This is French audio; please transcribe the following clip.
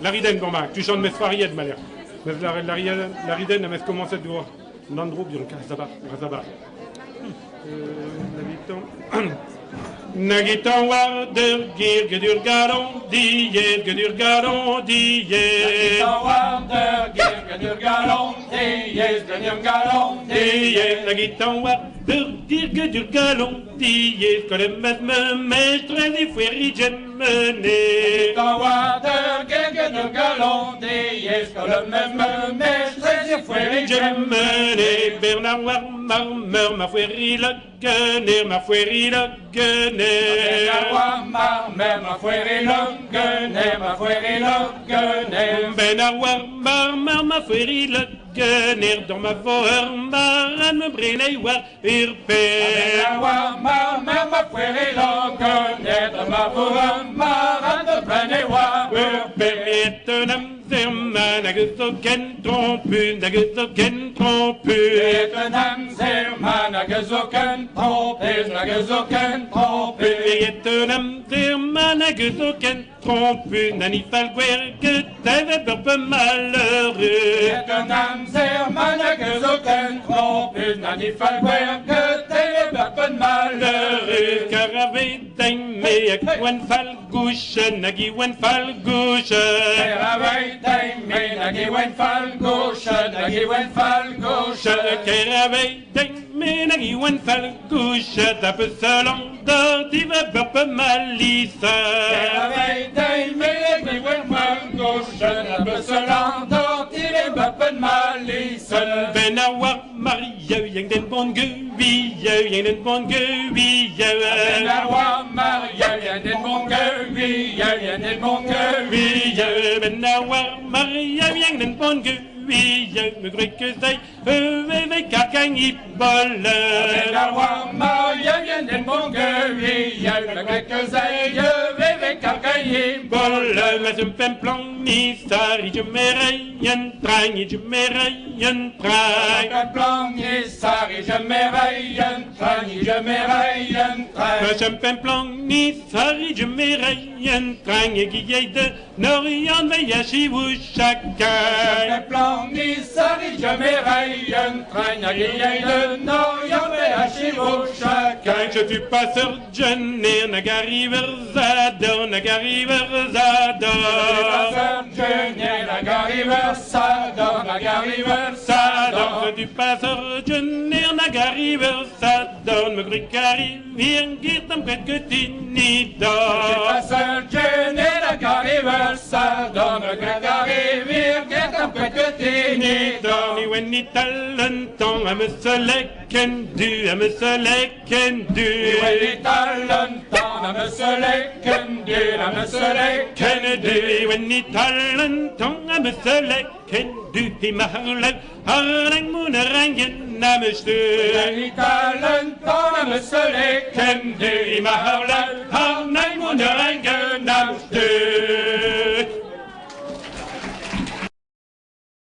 La riden, bon, bah, tu chantes mes faried, malheur. Mais la riden, elle commence à dire, Nandro, bien, Kazabar. Nagitan war der gier gedur garon die gedur garon die Nagitan war der gier gedur garon die gedur garon die Nagitan war der gier gedur garon die kolem met me mestre die fueri gemene Nagitan war der gier gedur garon die kolem met me mestre die fueri gemene Bernard war marmeur ma fueri la guener ma fueri la guener Ma fueri luggener, ma fueri luggener. Benawar marmar ma fueri luggener, dans ma vormar me brenei war irpe. Benawar marmar ma fueri luggener, dans ma vormar me brenei war irpe. Etenam zerman agezoken trompu, nagezoken trompu. Etenam zerman agezoken trompu, nagezoken trompu. Etenam zerman agezoken trompu, nanifal guer que t'avais peu malheureux. Etenam zerman agezoken trompu, nanifal guer que t'avais peu malheureux. Carave daime ak wan fal gauche, nagi wan fal gauche. Carave daime nagi wan fal gauche, nagi wan fal gauche. Carave daime nagi wan fal gauche, tape selon d'or, tu vas peu malisa. Carave daime nagi wan fal gauche, tape selon d'or, tu vas peu malisa. Benawar Maria, yang den bon gubi, yang den bon gubi. Benawar Maria, yang den bon gubi, yang den bon gubi. Benawar Maria, yang den bon gubi, me gré que zij, we kakang i bol. Benawar Maria, yang den bon gubi, me gré que zij, we kakang i bol. Maar ze pen plan ni sari, je me rayen trein, je me rayen trein. Un plan ni sari, je me rayen trein, je me rayen trein. Maar ze pen plan ni sari, je me rayen trein, je guille de Norian, we yashi wu chacun. Un plan ni sari, je me rayen trein, je guille de Norian, we yashi wu chacun. Je suis passeur jeune, nagari verzador, nagari verzador. Nagari versador, nagari versador. Je suis passeur jeune, nagari verzador, me gricari, viens girtam que tinidor. Passeur jeune, nagari versador, me gricari, viens girtam que tinidor. Ni when ni talenton, à me seleken du, à me seleken du. Ni when ni talenton, à me seleken du, à me seleken du. When ni talenton, à me seleken du. Hi maharlev, harang moenerangen namestu. When ni talenton, à me seleken du, Hi maharlev, harang